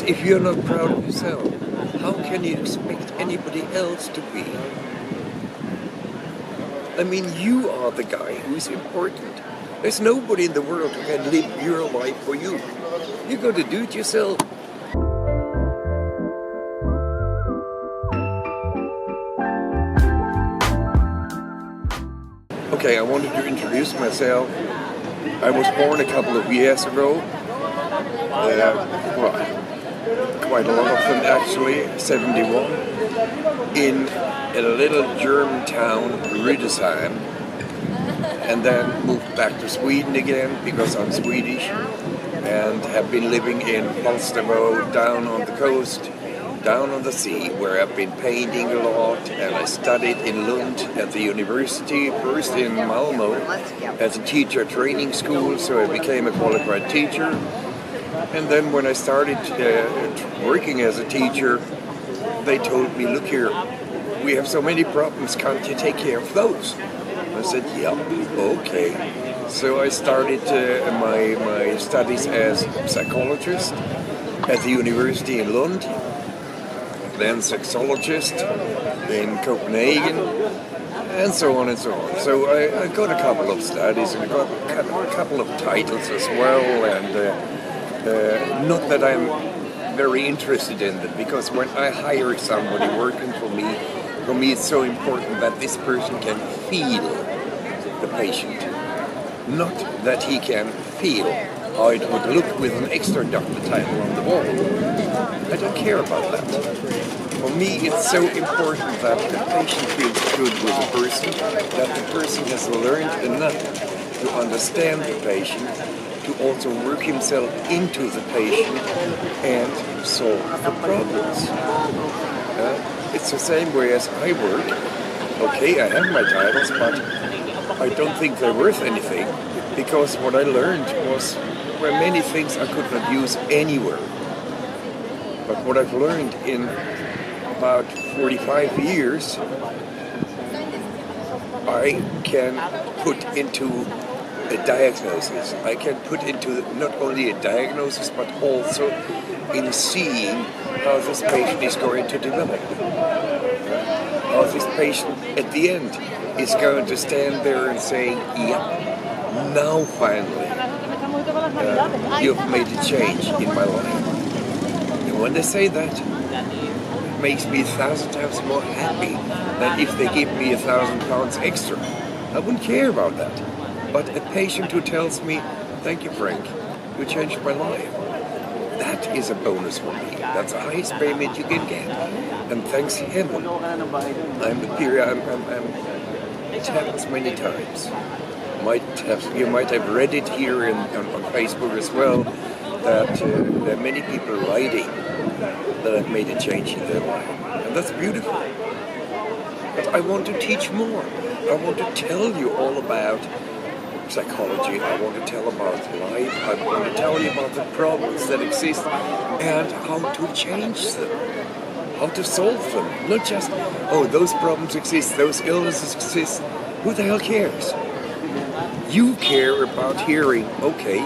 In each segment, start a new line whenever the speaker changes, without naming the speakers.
if you're not proud of yourself, how can you expect anybody else to be? I mean, you are the guy who's important. There's nobody in the world who can live your life for you. You got to do it yourself. Okay, I wanted to introduce myself. I was born a couple of years ago. Quite a lot of them actually, 71, in a little German town, Rüdesheim, and then moved back to Sweden again because I'm Swedish, and have been living in Falsterbo, down on the coast, down on the sea, where I've been painting a lot, and I studied in Lund at the university, first in Malmo as a teacher training school, so I became a qualified teacher. And then when I started working as a teacher, they told me, look here, we have so many problems, can't you take care of those? I said, yeah, okay. So I started my studies as psychologist at the university in Lund, then sexologist in Copenhagen, and so on and so on. So I got a couple of studies and I got a couple of titles as well, and not that I'm very interested in them, because when I hire somebody working for me it's so important that this person can feel the patient, not that he can feel how it would look with an extra doctor title on the wall. I don't care about that. For me, it's so important that the patient feels good with the person, that the person has learned enough to understand the patient, to also work himself into the patient and solve the problems. It's the same way as I work. Okay, I have my titles, but I don't think they're worth anything, because what I learned were many things I could not use anywhere. But what I've learned in about 45 years, I can put into a diagnosis. I can put into not only a diagnosis, but also in seeing how this patient is going to develop. How this patient at the end is going to stand there and say, yeah, now finally you've made a change in my life. And when they say that, it makes me 1,000 times more happy than if they give me £1,000 extra. I wouldn't care about that. But a patient who tells me, thank you, Frank, you changed my life, that is a bonus for me. That's the highest payment you can get. And thanks heaven, it happens many times. You might have read it here on Facebook as well, that there are many people writing that have made a change in their life. And that's beautiful. But I want to teach more. I want to tell you all about psychology. I want to tell about life. I want to tell you about the problems that exist and how to change them, how to solve them. Not just, oh, those problems exist, those illnesses exist. Who the hell cares? You care about hearing, okay,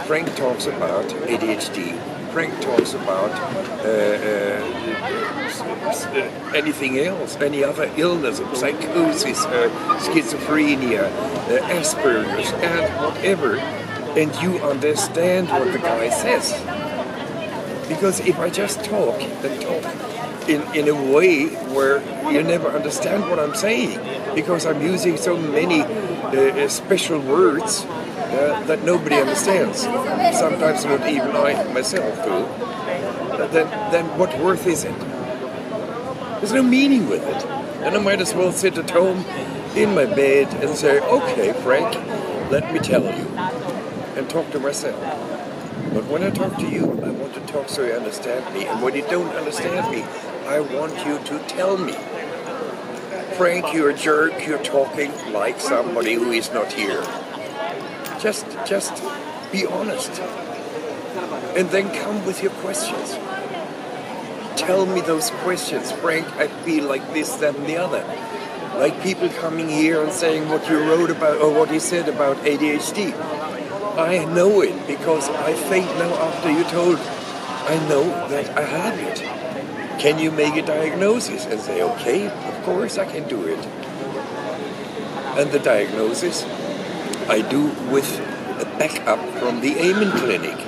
Frank talks about ADHD. Frank talks about anything else, any other illness, psychosis, schizophrenia, Asperger's, and whatever, and you understand what the guy says. Because if I just talk and talk in a way where you never understand what I'm saying, because I'm using so many special words that nobody understands, sometimes not even I myself do, then what worth is it? There's no meaning with it. And I might as well sit at home in my bed and say, okay, Frank, let me tell you, and talk to myself. But when I talk to you, I want to talk so you understand me. And when you don't understand me, I want you to tell me. Frank, you're a jerk, you're talking like somebody who is not here. Just be honest. And then come with your questions. Tell me those questions. Frank, I feel like this, that, and the other. Like people coming here and saying what you wrote about, or what you said about ADHD. I know it because I think now after you told I know that I have it. Can you make a diagnosis? And say, okay, of course I can do it. And the diagnosis I do with a backup from the Amen Clinic.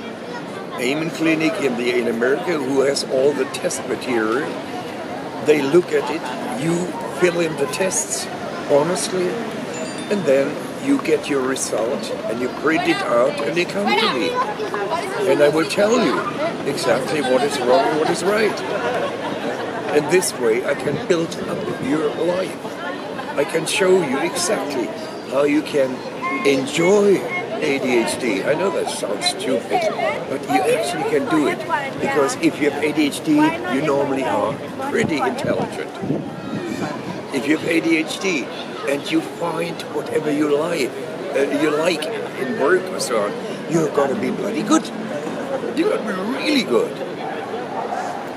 Amen Clinic in America, who has all the test material. They look at it, you fill in the tests honestly, and then you get your result and you print it out and you come to me. And I will tell you exactly what is wrong and what is right. And this way I can build up your life. I can show you exactly how you can enjoy ADHD. I know that sounds stupid, but you actually can do it. Because if you have ADHD, you normally are pretty intelligent. If you have ADHD and you find whatever you like in work or so on, you're going to be bloody good. You're going to be really good.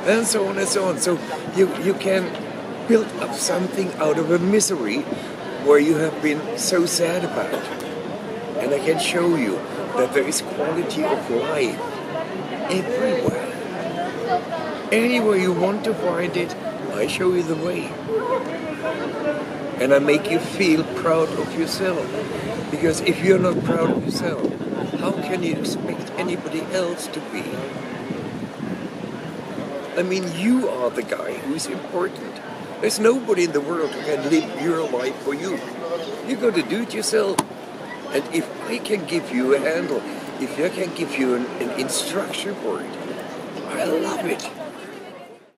And so on and so on. So you can build up something out of a misery where you have been so sad about. And I can show you that there is quality of life everywhere. Anywhere you want to find it, I show you the way. And I make you feel proud of yourself. Because if you're not proud of yourself, how can you expect anybody else to be? I mean, you are the guy who's important. There's nobody in the world who can live your life for you. You got to do it yourself. And if I can give you a handle, if I can give you an instruction for it, I love it.